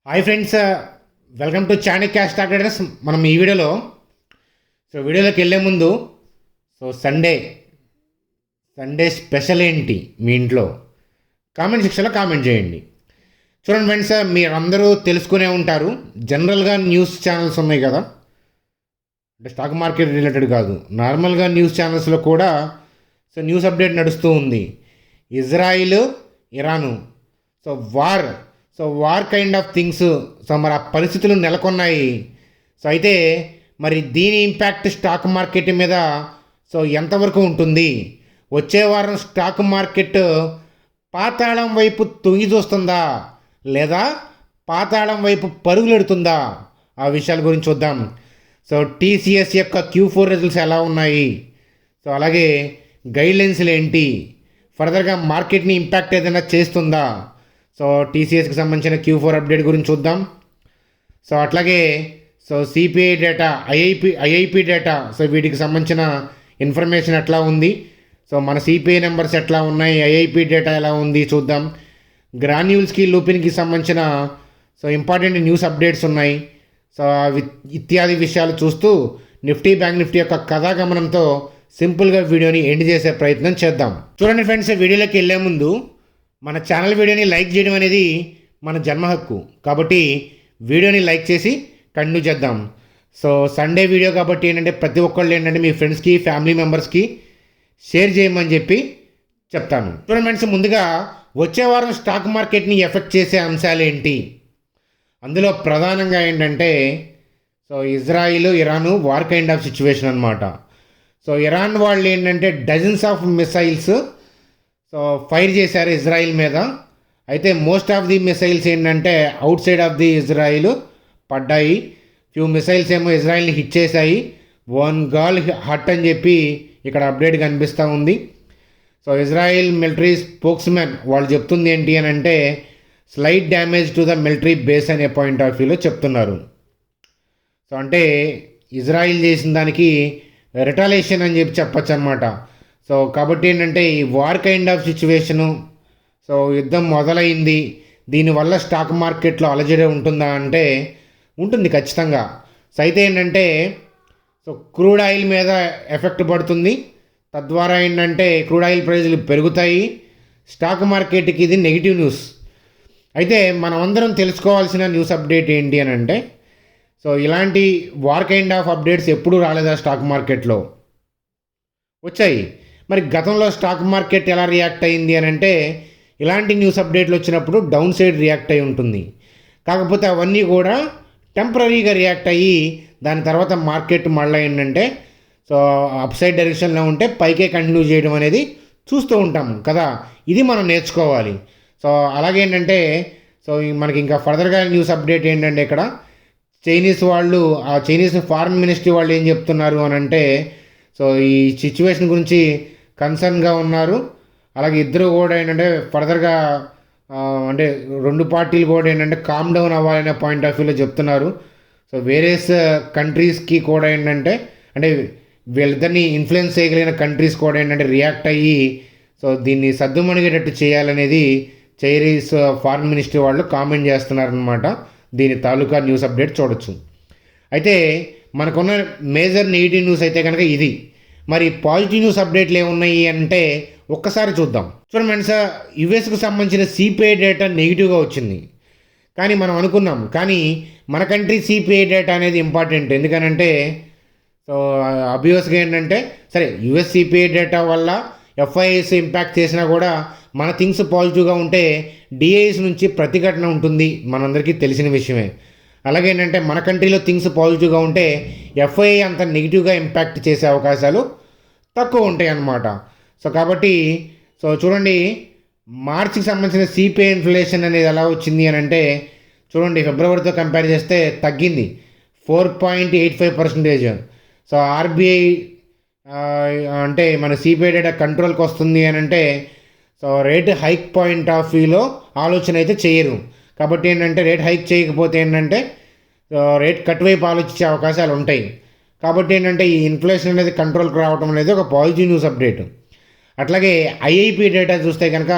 Hi friends, welcome to Chanakya stock traders. మనం ఈ వీడియోలోకి వెళ్ళే ముందు సండే స్పెషల్ ఏంటి మీ ఇంట్లో కామెంట్ సెక్షన్లో కామెంట్ చేయండి. చూడండి ఫ్రెండ్స్, మీరు అందరూ తెలుసుకునే ఉంటారు, జనరల్గా న్యూస్ ఛానల్స్ ఉన్నాయి కదా, అంటే స్టాక్ మార్కెట్ రిలేటెడ్ కాదు, నార్మల్గా న్యూస్ ఛానల్స్లో కూడా న్యూస్ అప్డేట్ నడుస్తూ ఉంది. Israel Iran war kind of things. మరి ఆ పరిస్థితులు నెలకొన్నాయి. అయితే మరి దీని ఇంపాక్ట్ స్టాక్ మార్కెట్ మీద ఎంతవరకు ఉంటుంది? వచ్చే వారం స్టాక్ మార్కెట్ పాతాళం వైపు తొంగి చూస్తుందా లేదా పాతాళం వైపు పరుగులెడుతుందా? ఆ విషయాల గురించి చూద్దాం. టీసీఎస్ యొక్క Q4 రిజల్ట్స్ ఎలా ఉన్నాయి, అలాగే గైడ్లైన్స్లు ఏంటి, ఫర్దర్గా మార్కెట్ని ఇంపాక్ట్ ఏదైనా చేస్తుందా? టీసీఎస్కి సంబంధించిన Q4 అప్డేట్ గురించి చూద్దాం. అట్లాగే సిపిఐ డేటా, ఐఐపి డేటా, వీటికి సంబంధించిన ఇన్ఫర్మేషన్ ఎట్లా ఉంది, మన సిపిఐ నెంబర్స్ ఎట్లా ఉన్నాయి, ఐఐపి డేటా ఎలా ఉంది చూద్దాం. గ్రాన్యూల్స్కి లూపిన్కి సంబంధించిన ఇంపార్టెంట్ న్యూస్ అప్డేట్స్ ఉన్నాయి. ఇత్యాది విషయాలు చూస్తూ బ్యాంక్ నిఫ్టీ యొక్క కథాగమనంతో సింపుల్గా వీడియోని ఎండ్ చేసే ప్రయత్నం చేద్దాం. చూడండి ఫ్రెండ్స్, వీడియోలోకి వెళ్ళే ముందు మన ఛానల్ వీడియోని లైక్ చేయడం అనేది మన జన్మ హక్కు, కాబట్టి వీడియోని లైక్ చేసి కంటిన్యూ చేద్దాం. సండే వీడియో కాబట్టి ఏంటంటే ప్రతి ఒక్కళ్ళు మీ ఫ్రెండ్స్కి, ఫ్యామిలీ మెంబర్స్కి షేర్ చేయమని చెప్పి చెప్తాను. చూడండి ఫ్రెండ్స్, ముందుగా వచ్చే వారం స్టాక్ మార్కెట్ని ఎఫెక్ట్ చేసే అంశాలు ఏంటి? అందులో ప్రధానంగా ఏంటంటే Israel Iran war kind of situation అనమాట. ఇరాన్ వాళ్ళు ఏంటంటే డజన్స్ ఆఫ్ మిసైల్స్ ఫైర్ చేశారు ఇజ్రాయిల్ మీద. అయితే మోస్ట్ ఆఫ్ ది మిసైల్స్ ఏంటంటే out side of the Israel పడ్డాయి. ఫ్యూ మిసైల్స్ ఏమో ఇజ్రాయిల్ని హిట్ చేశాయి. వన్ గర్ల్ హట్ అని చెప్పి ఇక్కడ అప్డేట్ కనిపిస్తూ ఉంది. ఇజ్రాయిల్ మిలిటరీ స్పోక్స్మెన్ వాళ్ళు చెప్తుంది ఏంటి అని అంటే slight damage to the military base అనే పాయింట్ ఆఫ్ వ్యూలో చెప్తున్నారు. అంటే ఇజ్రాయిల్ చేసిన దానికి రిటాలియేషన్ అని చెప్పి చెప్పచ్చు అనమాట. కాబట్టి ఏంటంటే ఈ వార్ కైండ్ ఆఫ్ సిచ్యువేషను, యుద్ధం మొదలైంది, దీనివల్ల స్టాక్ మార్కెట్లో అలజడి ఉంటుందా అంటే ఉంటుంది ఖచ్చితంగా. అయితే ఏంటంటే క్రూడ్ ఆయిల్ మీద ఎఫెక్ట్ పడుతుంది. తద్వారా ఏంటంటే క్రూడ్ ఆయిల్ ప్రైజులు పెరుగుతాయి. స్టాక్ మార్కెట్కి ఇది నెగిటివ్ న్యూస్. అయితే మనం అందరం తెలుసుకోవాల్సిన న్యూస్ అప్డేట్ ఏంటి అని అంటే ఇలాంటి వార్ కైండ్ ఆఫ్ అప్డేట్స్ ఎప్పుడూ రాలేదా స్టాక్ మార్కెట్లో? వచ్చాయి. మరి గతంలో స్టాక్ మార్కెట్ ఎలా రియాక్ట్ అయింది అని అంటే ఇలాంటి న్యూస్ అప్డేట్లు వచ్చినప్పుడు డౌన్ సైడ్ రియాక్ట్ అయి ఉంటుంది. కాకపోతే అవన్నీ కూడా టెంపరీగా రియాక్ట్ అయ్యి దాని తర్వాత మార్కెట్ మళ్ళీ ఏంటంటే అప్ సైడ్ డైరెక్షన్లో ఉంటే పైకే కంటిన్యూ చేయడం అనేది చూస్తూ ఉంటాం కదా. ఇది మనం నేర్చుకోవాలి. అలాగే ఏంటంటే మనకి ఇంకా ఫర్దర్గా న్యూస్ అప్డేట్ ఏంటంటే ఇక్కడ చైనీస్ ఫారిన్ మినిస్ట్రీ వాళ్ళు ఏం చెప్తున్నారు అని అంటే ఈ సిచ్యువేషన్ గురించి కన్సర్న్గా ఉన్నారు. అలాగే ఇద్దరు కూడా ఏంటంటే ఫర్దర్గా అంటే రెండు పార్టీలు కూడా ఏంటంటే కామ్ డౌన్ అవ్వాలనే పాయింట్ ఆఫ్ వ్యూలో చెప్తున్నారు. వేరియస్ కంట్రీస్కి కూడా ఏంటంటే అంటే వీళ్ళిద్దరిని ఇన్ఫ్లుయెన్స్ చేయగలిగిన కంట్రీస్ కూడా ఏంటంటే రియాక్ట్ అయ్యి దీన్ని సద్దుమణిగేటట్టు చేయాలనేది చైనీస్ ఫారిన్ మినిస్ట్రీ వాళ్ళు కామెంట్ చేస్తున్నారనమాట. దీని తాలూకా న్యూస్ అప్డేట్ చూడొచ్చు. అయితే మనకున్న మేజర్ నెగిటివ్ న్యూస్ అయితే కనుక ఇది. మరి పాజిటివ్ న్యూస్ అప్డేట్లు ఏమున్నాయి అంటే ఒక్కసారి చూద్దాం. చూడండి ఫ్రెండ్స్, యుఎస్కి సంబంధించిన సిపిఐ డేటా నెగిటివ్గా వచ్చింది. కానీ మనం అనుకున్నాం, కానీ మన కంట్రీ సిపిఐ డేటా అనేది ఇంపార్టెంట్. ఎందుకనంటే అబ్వియస్గా ఏంటంటే సరే యుఎస్ సిపిఐ డేటా వల్ల ఎఫ్ఐఎస్ ఇంపాక్ట్ చేసినా కూడా మన థింగ్స్ పాజిటివ్గా ఉంటే డిఐఎస్ నుంచి ప్రతిఘటన ఉంటుంది, మనందరికీ తెలిసిన విషయమే. అలాగే ఏంటంటే మన కంట్రీలో థింగ్స్ పాజిటివ్గా ఉంటే ఎఫ్ఐఐ అంత నెగిటివ్గా ఇంపాక్ట్ చేసే అవకాశాలు తక్కువ ఉంటాయి అన్నమాట. కాబట్టి చూడండి, మార్చికి సంబంధించిన సిపిఐ ఇన్ఫ్లేషన్ అనేది ఎలా వచ్చింది అని అంటే చూడండి, ఫిబ్రవరితో కంపేర్ చేస్తే తగ్గింది 4.85%. ఆర్బీఐ అంటే మన సిపిఐ డేటా కంట్రోల్కి వస్తుంది అని అంటే రేట్ హైక్ పాయింట్ ఆఫ్ వ్యూలో ఆలోచన అయితే చేయరు. కాబట్టి ఏంటంటే రేట్ హైక్ చేయకపోతే ఏంటంటే రేట్ కట్ వైపు ఆలోచించే అవకాశాలు ఉంటాయి. కాబట్టి ఏంటంటే ఈ ఇన్ఫ్లేషన్ అనేది కంట్రోల్కి రావడం అనేది ఒక పాజిటివ్ న్యూస్ అప్డేట్. అట్లాగే ఐఐపి డేటా చూస్తే కనుక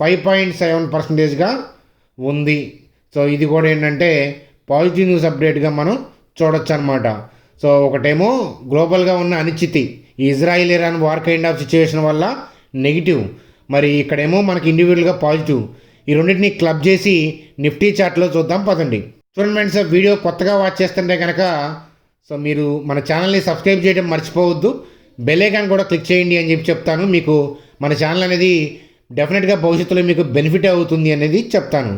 5.7%గా ఉంది. సో ఇది కూడా ఏంటంటే పాజిటివ్ న్యూస్ అప్డేట్గా మనం చూడొచ్చు అనమాట. సో ఒకటేమో గ్లోబల్గా ఉన్న అనిశ్చితి, ఈ Israel Iran war kind of situation వల్ల నెగిటివ్, మరి ఇక్కడేమో మనకి ఇండివిజువల్గా పాజిటివ్. ఈ రెండింటిని క్లబ్ చేసి నిఫ్టీ చార్ట్లో చూద్దాం పదండి. చూడండి ఫ్రెండ్స్, వీడియో కొత్తగా వాచ్ చేస్తుంటే కనుక సో మీరు మన ఛానల్ని సబ్స్క్రైబ్ చేయడం మర్చిపోవద్దు, బెల్ ఐకాన్ కూడా క్లిక్ చేయండి అని చెప్తాను. మీకు మన ఛానల్ అనేది డెఫినెట్గా భవిష్యత్తులో మీకు బెనిఫిట్ అవుతుంది అనేది చెప్తాను.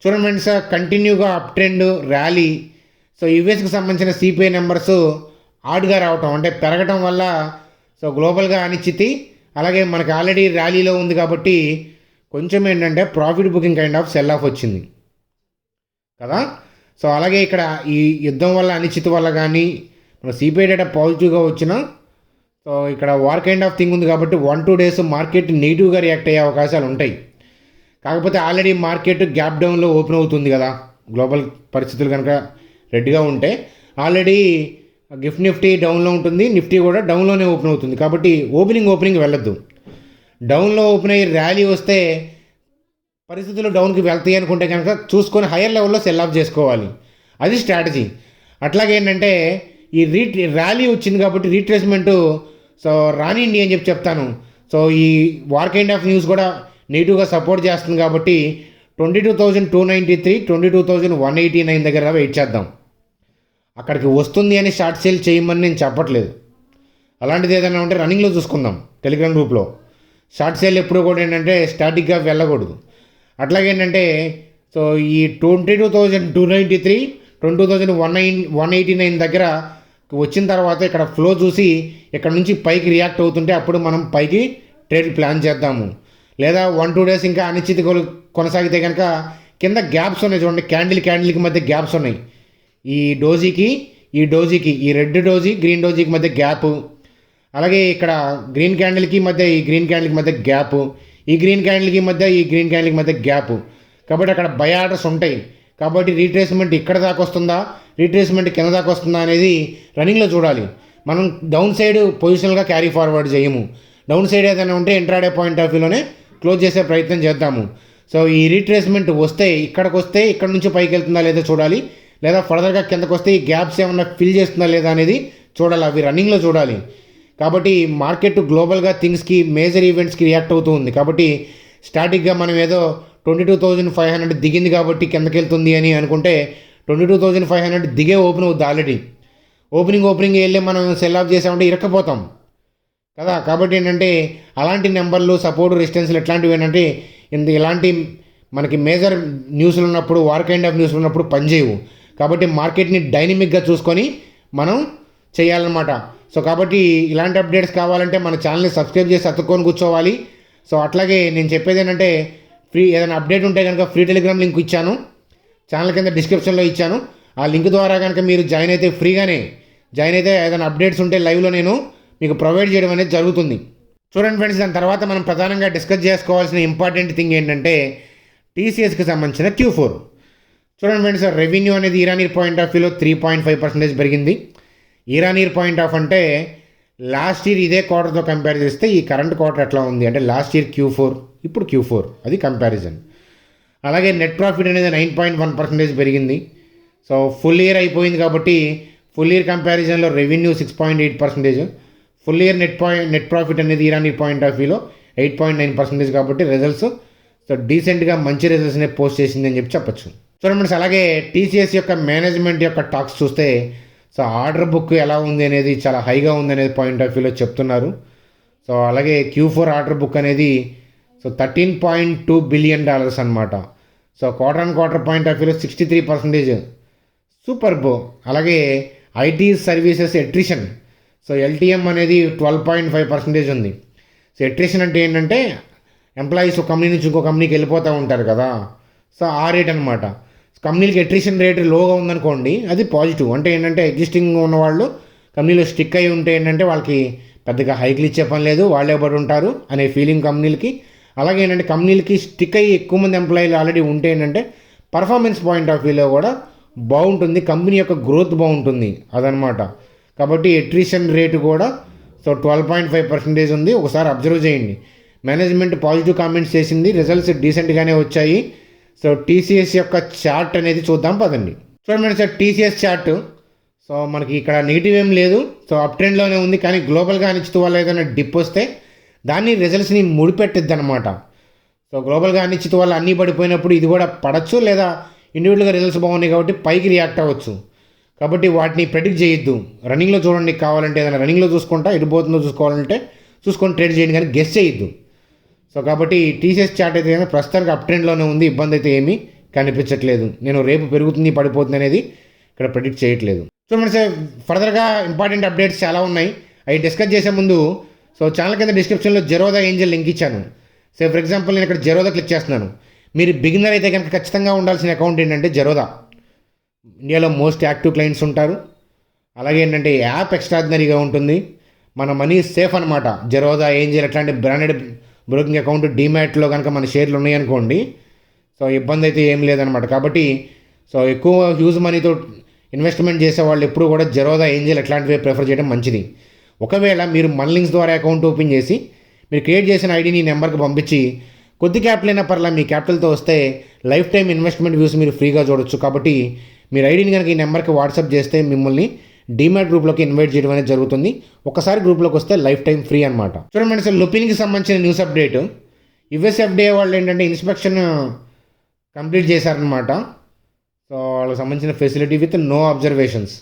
చూడండి ఫ్రెండ్స్, కంటిన్యూగా అప్ ట్రెండ్ ర్యాలీ. సో యూఎస్కి సంబంధించిన సిపిఐ నెంబర్స్ ఆడ్గా రావటం అంటే పెరగటం వల్ల సో గ్లోబల్గా అనిశ్చితి, అలాగే మనకి ఆల్రెడీ ర్యాలీలో ఉంది కాబట్టి కొంచెం ఏంటంటే profit booking kind of cell of వచ్చింది కదా. సో అలాగే ఇక్కడ ఈ యుద్ధం వల్ల అనిశ్చితి వల్ల కానీ మన సిపిఐ డేటా పాజిటివ్గా వచ్చినా సో ఇక్కడ వార్ కైండ్ ఆఫ్ థింగ్ ఉంది కాబట్టి 1-2 డేస్ మార్కెట్ నెగిటివ్గా రియాక్ట్ అయ్యే అవకాశాలు ఉంటాయి. కాకపోతే ఆల్రెడీ మార్కెట్ గ్యాప్ డౌన్లో ఓపెన్ అవుతుంది కదా, గ్లోబల్ పరిస్థితులు కనుక రెడ్గా ఉంటే ఆల్రెడీ గిఫ్ట్ నిఫ్టీ డౌన్లో ఉంటుంది, నిఫ్టీ కూడా డౌన్లోనే ఓపెన్ అవుతుంది. కాబట్టి ఓపెనింగ్ వెళ్ళొద్దు. డౌన్లో ఓపెన్ అయ్యి ర్యాలీ వస్తే పరిస్థితులు డౌన్కి వెళ్తాయి అనుకుంటే కనుక చూసుకొని హయ్యర్ లెవెల్లో సెల్ ఆఫ్ చేసుకోవాలి, అది స్ట్రాటజీ. అట్లాగే ఏంటంటే ఈ ర్యాలీ వచ్చింది కాబట్టి రీట్రేస్మెంట్ సో రానిండి అని చెప్తాను. సో ఈ వార్ కైండ్ ఆఫ్ న్యూస్ కూడా నెగిటివ్గా సపోర్ట్ చేస్తుంది కాబట్టి 22,293, 22,189 దగ్గర వెయిట్ చేద్దాం. అక్కడికి వస్తుంది అని షార్ట్ సేల్ చేయమని నేను చెప్పట్లేదు, అలాంటిది ఏదైనా ఉంటే రన్నింగ్లో చూసుకుందాం టెలిగ్రామ్ గ్రూప్లో. షార్ట్ సేల్ ఎప్పుడు కూడా ఏంటంటే స్టాటిక్గా వెళ్ళకూడదు. అట్లాగే ఏంటంటే సో ఈ 22,293, 22,189 దగ్గర వచ్చిన తర్వాత ఇక్కడ ఫ్లో చూసి ఇక్కడ నుంచి పైకి రియాక్ట్ అవుతుంటే అప్పుడు మనం పైకి ట్రేడ్ ప్లాన్ చేద్దాము. లేదా 1-2 డేస్ ఇంకా అనిశ్చితి కొనసాగితే కనుక కింద గ్యాప్స్ ఉన్నాయి చూడండి, క్యాండిల్కి మధ్య గ్యాప్స్ ఉన్నాయి. ఈ డోజీకి ఈ రెడ్ డోజీ గ్రీన్ డోజీకి మధ్య గ్యాప్, అలాగే ఇక్కడ గ్రీన్ క్యాండిల్కి మధ్య ఈ గ్రీన్ క్యాండిల్కి మధ్య గ్యాప్, ఈ గ్రీన్ క్యాండిల్కి మధ్య ఈ గ్రీన్ క్యాండిల్కి మధ్య గ్యాప్. కాబట్టి అక్కడ బై ఆర్డర్స్ ఉంటాయి. కాబట్టి రీట్రేస్మెంట్ ఇక్కడ దాకా వస్తుందా, రీట్రేస్మెంట్ కింద దాకా వస్తుందా అనేది రన్నింగ్లో చూడాలి. మనం డౌన్ సైడ్ పొజిషనల్గా క్యారీ ఫార్వర్డ్ చేయము. డౌన్ సైడ్ ఏదైనా ఉంటే ఇంట్రాడే పాయింట్ ఆఫ్ వ్యూలోనే క్లోజ్ చేసే ప్రయత్నం చేద్దాము. సో ఈ రీట్రేస్మెంట్ వస్తే ఇక్కడికి వస్తే ఇక్కడ నుంచి పైకి వెళ్తుందా లేదా చూడాలి, లేదా ఫర్దర్గా కిందకు వస్తే ఈ గ్యాప్స్ ఏమన్నా ఫిల్ చేస్తుందా లేదా అనేది చూడాలి, అవి రన్నింగ్లో చూడాలి. కాబట్టి మార్కెట్ గ్లోబల్గా థింగ్స్కి మేజర్ ఈవెంట్స్కి రియాక్ట్ అవుతూ ఉంది. కాబట్టి స్టాటిక్గా మనం ఏదో 22,500 దిగింది కాబట్టి కిందకి వెళ్తుంది అని అనుకుంటే 22,500 దిగే ఓపెన్ అవుద్ది ఆల్రెడీ. ఓపెనింగ్ వెళ్ళి మనం సెల్ ఆఫ్ చేసామంటే ఇరక్కపోతాం కదా. కాబట్టి ఏంటంటే అలాంటి నెంబర్లు సపోర్ట్ రెసిస్టెన్స్లు ఎట్లాంటివి ఏంటంటే ఇలాంటి మనకి మేజర్ న్యూస్లు ఉన్నప్పుడు వార్ కైండ్ ఆఫ్ న్యూస్లు ఉన్నప్పుడు పనిచేయవు. కాబట్టి మార్కెట్ని డైనమిక్గా చూసుకొని మనం చేయాలన్నమాట. సో కాబట్టి ఇలాంటి అప్డేట్స్ కావాలంటే మన ఛానల్ని సబ్స్క్రైబ్ చేసి అతుక్కొని కూర్చోవాలి. సో అట్లాగే నేను చెప్పేది ఏంటంటే ఫ్రీ ఏదైనా అప్డేట్ ఉంటే కనుక ఫ్రీ టెలిగ్రామ్ లింక్ ఇచ్చాను, ఛానల్ కింద డిస్క్రిప్షన్లో ఇచ్చాను. ఆ లింక్ ద్వారా కనుక మీరు జాయిన్ అయితే ఫ్రీగానే జాయిన్ అయితే ఏదైనా అప్డేట్స్ ఉంటే లైవ్లో నేను మీకు ప్రొవైడ్ చేయడం అనేది జరుగుతుంది. చూడండి ఫ్రెండ్స్, దాని తర్వాత మనం ప్రధానంగా డిస్కస్ చేసుకోవాల్సిన ఇంపార్టెంట్ థింగ్ ఏంటంటే టీసీఎస్కి సంబంధించిన Q4. చూడండి ఫ్రెండ్స్, రెవెన్యూ అనేది ఇరాన్ ఇయర్ పాయింట్ ఆఫ్ వ్యూలో 3.5% పెరిగింది. ఇరాన్ ఇయర్ పాయింట్ ఆఫ్ అంటే లాస్ట్ ఇయర్ ఇదే క్వార్టర్తో కంపేర్ చేస్తే ఈ కరెంట్ క్వార్టర్ ఎట్లా ఉంది అంటే లాస్ట్ ఇయర్ Q4 ఇప్పుడు Q4 అది కంపారిజన్. అలాగే నెట్ ప్రాఫిట్ అనేది 9.1% పెరిగింది. సో ఫుల్ ఇయర్ అయిపోయింది కాబట్టి ఫుల్ ఇయర్ కంపారిజన్లో revenue 6.8%, full year net profit అనేది ఇరాన్ ఇయర్ పాయింట్ ఆఫ్ వ్యూలో 8.9% కాబట్టి రిజల్ట్స్ సో డీసెంట్గా మంచి రిజల్ట్స్నే పోస్ట్ చేసింది అని చెప్పచ్చు. చూడండి ఫ్రెండ్స్, అలాగే టీసీఎస్ యొక్క మేనేజ్మెంట్ యొక్క టాక్స్ చూస్తే సో ఆర్డర్ బుక్ ఎలా ఉంది అనేది చాలా హైగా ఉంది అనేది పాయింట్ ఆఫ్ వ్యూలో చెప్తున్నారు. సో అలాగే Q4 ఆర్డర్ బుక్ అనేది సో $13.2 బిలియన్ అనమాట. సో క్వార్టర్ పాయింట్ ఆఫ్ వ్యూలో 63% సూపర్ బో. అలాగే IT services attrition so LTM అనేది 12.5% ఉంది. సో ఎట్రిషన్ అంటే ఏంటంటే ఎంప్లాయీస్ ఒక కంపెనీ నుంచి ఇంకో కంపెనీకి వెళ్ళిపోతూ ఉంటారు కదా, సో ఆ రేట్ అనమాట. కంపెనీలకి ఎట్రిషన్ రేట్ లోగా ఉందనుకోండి అది పాజిటివ్. అంటే ఏంటంటే ఎగ్జిస్టింగ్ ఉన్నవాళ్ళు కంపెనీలో స్టిక్ అయి ఉంటే ఏంటంటే వాళ్ళకి పెద్దగా హైక్లు ఇచ్చే పని లేదు, వాళ్ళే పడి ఉంటారు అనే ఫీలింగ్ కంపెనీలకి. అలాగే ఏంటంటే కంపెనీలకి స్టిక్ అయ్యి ఎక్కువ మంది ఎంప్లాయీలు ఆల్రెడీ ఉంటే ఏంటంటే పర్ఫార్మెన్స్ పాయింట్ ఆఫ్ వ్యూలో కూడా బాగుంటుంది, కంపెనీ యొక్క గ్రోత్ బాగుంటుంది అదనమాట. కాబట్టి ఎట్రిషన్ రేటు కూడా సో 12.5% ఉంది. ఒకసారి అబ్జర్వ్ చేయండి. మేనేజ్మెంట్ పాజిటివ్ కామెంట్స్ చేసింది, రిజల్ట్స్ డీసెంట్గానే వచ్చాయి. సో టీసీఎస్ యొక్క చార్ట్ అనేది చూద్దాం పదండి. చూడండి సార్, టీసీఎస్ చార్ట్. సో మనకి ఇక్కడ నెగిటివ్ ఏం లేదు. సో అప్ ట్రెండ్లోనే ఉంది. కానీ గ్లోబల్గా అనిశ్చిత వల్ల ఏదైనా డిప్ వస్తే దాన్ని రిజల్ట్స్ని ముడిపెట్టిద్ది అనమాట. సో గ్లోబల్గా అనిశ్చిత వల్ల అన్నీ పడిపోయినప్పుడు ఇది కూడా పడచ్చు, లేదా ఇండివిజువల్గా రిజల్ట్స్ బాగున్నాయి కాబట్టి పైకి రియాక్ట్ అవ్వచ్చు. కాబట్టి వాటిని ప్రెడిక్ట్ చేయొద్దు. రన్నింగ్లో చూడండి, కావాలంటే ఏదైనా రన్నింగ్లో చూసుకుంటా ఎటు పోతుందో చూసుకోవాలంటే చూసుకొని ట్రేడ్ చేయండి, కానీ గెస్ చేయొద్దు. సో కాబట్టి టీసీఎస్ చార్ట్ అయితే కానీ ప్రస్తుతానికి అప్ ట్రెండ్లోనే ఉంది. ఇబ్బంది అయితే ఏమీ కనిపించట్లేదు. నేను రేపు పెరుగుతుంది పడిపోతుంది అనేది ఇక్కడ ప్రెడిక్ట్ చేయట్లేదు. చూడండి సార్, ఫర్దర్గా ఇంపార్టెంట్ అప్డేట్స్ చాలా ఉన్నాయి. అవి డిస్కస్ చేసే ముందు సో ఛానల్ కింద డిస్క్రిప్షన్లో జెరోదా ఏంజల్ లింక్ ఇచ్చాను. సో ఫర్ ఎగ్జాంపుల్ నేను ఇక్కడ జెరోదా క్లిక్ చేస్తున్నాను. మీరు బిగినర్ అయితే కనుక ఖచ్చితంగా ఉండాల్సిన అకౌంట్ ఏంటంటే జెరోదా. ఇండియాలో మోస్ట్ యాక్టివ్ క్లయింట్స్ ఉంటారు. అలాగే ఏంటంటే యాప్ ఎక్స్ట్రాడినరీగా ఉంటుంది. మన మనీ సేఫ్ అనమాట. జెరోదా ఏంజల్ అట్లాంటి బ్రాండెడ్ బ్రోకింగ్ అకౌంట్ డీమ్యాట్లో కనుక మన షేర్లు ఉన్నాయనుకోండి, సో ఇబ్బంది అయితే ఏం లేదనమాట. కాబట్టి సో ఎక్కువ హ్యూజ్ మనీతో ఇన్వెస్ట్మెంట్ చేసే వాళ్ళు ఎప్పుడు కూడా జెరోదా ఏంజల్ అట్లాంటివి ప్రిఫర్ చేయడం మంచిది. ఒకవేళ మీరు మన లింక్స్ ద్వారా అకౌంట్ ఓపెన్ చేసి మీరు క్రియేట్ చేసిన ఐడిని నెంబర్కి పంపించి కొద్ది క్యాపిటల్ అయినా పర్లా మీ క్యాపిటల్తో వస్తే లైఫ్ టైం ఇన్వెస్ట్మెంట్ వ్యూస్ మీరు ఫ్రీగా చూడొచ్చు. కాబట్టి మీరు ఐడిని కనుక ఈ నెంబర్కి వాట్సాప్ చేస్తే మిమ్మల్ని డీమ్యాట్ గ్రూప్లోకి ఇన్వైట్ చేయడం అనేది జరుగుతుంది. ఒకసారి గ్రూప్లోకి వస్తే లైఫ్ టైం ఫ్రీ అనమాట. చూడండి సార్, లుపిన్కి సంబంధించిన న్యూస్ అప్డేట్. యుఎస్ఎఫ్డిఏ వాళ్ళు ఏంటంటే ఇన్స్పెక్షన్ కంప్లీట్ చేశారనమాట. సో వాళ్ళకి సంబంధించిన facility with no observations.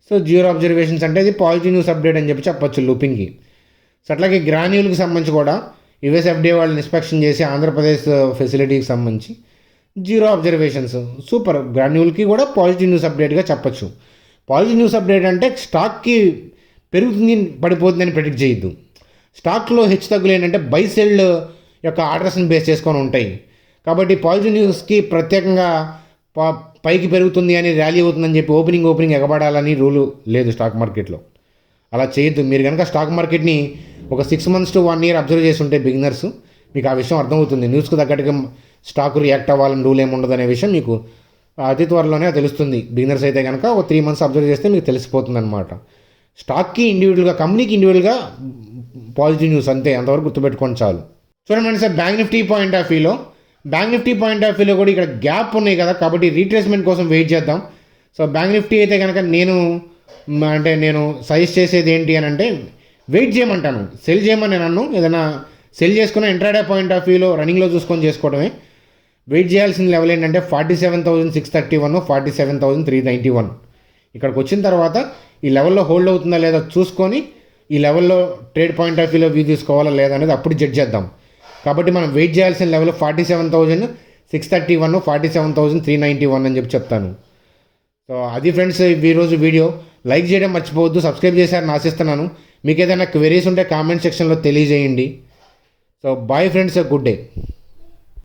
So 0 observations అంటే ఇది పాజిటివ్ న్యూస్ అప్డేట్ అని చెప్పొచ్చు లుపిన్కి. సో అట్లాగే గ్రాన్యూల్కి సంబంధించి కూడా యుఎస్ఎఫ్డిఏ వాళ్ళు ఇన్స్పెక్షన్ చేసి ఆంధ్రప్రదేశ్ ఫెసిలిటీకి సంబంధించి 0 అబ్జర్వేషన్స్. సూపర్. గ్రాన్యూల్కి కూడా పాజిటివ్ న్యూస్ అప్డేట్గా చెప్పచ్చు. పాజిటివ్ న్యూస్ అప్డేట్ అంటే స్టాక్కి పెరుగుతుంది పడిపోతుందని ప్రెడిక్ట్ చేయొద్దు. స్టాక్లో హెచ్చు తగ్గులు ఏంటంటే బై సెల్ యొక్క ఆర్డర్స్ని బేస్ చేసుకొని ఉంటాయి. కాబట్టి పాజిటివ్ న్యూస్కి ప్రత్యేకంగా పైకి పెరుగుతుంది అని ర్యాలీ అవుతుందని చెప్పి ఓపెనింగ్ ఎగబడాలని రూలు లేదు స్టాక్ మార్కెట్లో. అలా చేయొద్దు. మీరు కనుక స్టాక్ మార్కెట్ని ఒక 6 months to 1 year అబ్జర్వ్ చేసి ఉంటే బిగినర్స్, మీకు ఆ విషయం అర్థమవుతుంది. న్యూస్కి తగ్గట్టుగా స్టాక్ రియాక్ట్ అవ్వాలని రూల్ ఏముండదు అనే విషయం మీకు అతి త్వరలోనే తెలుస్తుంది. బిగినర్స్ అయితే కనుక ఒక 3 months అబ్జర్వ్ చేస్తే మీకు తెలిసిపోతుంది అనమాట. స్టాక్కి ఇండివిజువల్గా, కంపెనీకి ఇండివిజువల్గా పాజిటివ్ న్యూస్ అంతే, అంతవరకు గుర్తుపెట్టుకోండి చాలు. చూడండి sir, bank Nifty point of వ్యూలో కూడా ఇక్కడ గ్యాప్ ఉన్నాయి కదా, కాబట్టి రీట్రేస్మెంట్ కోసం వెయిట్ చేద్దాం. సో బ్యాంక్ నిఫ్టీ అయితే కనుక నేను సజెస్ట్ చేసేది ఏంటి అని అంటే వెయిట్ చేయమంటాను. సెల్ చేయమని నేను అన్ను. ఏదైనా సెల్ చేసుకున్న ఇంట్రాడే పాయింట్ ఆఫ్ వ్యూలో రన్నింగ్లో చూసుకొని చేసుకోవడమే. వెయిట్ చేయాల్సిన లెవెల్ ఏంటంటే 47,631, 47,391. ఇక్కడికి వచ్చిన తర్వాత ఈ లెవెల్లో హోల్డ్ అవుతుందా లేదా చూసుకొని ఈ లెవెల్లో ట్రేడ్ పాయింట్ ఆఫ్ వ్యూలో వ్యూ తీసుకోవాలా లేదా అనేది అప్పుడు జడ్జ్ చేద్దాం. కాబట్టి మనం వెయిట్ చేయాల్సిన లెవెల్ 47,631, 47,391 అని చెప్తాను. సో అది ఫ్రెండ్స్ ఈరోజు వీడియో. లైక్ చేయడం మర్చిపోవద్దు. సబ్స్క్రైబ్ చేశారని ఆశిస్తున్నాను. మీకు ఏదైనా క్వెరీస్ ఉంటే కామెంట్ సెక్షన్లో తెలియజేయండి. So bye friends, good day.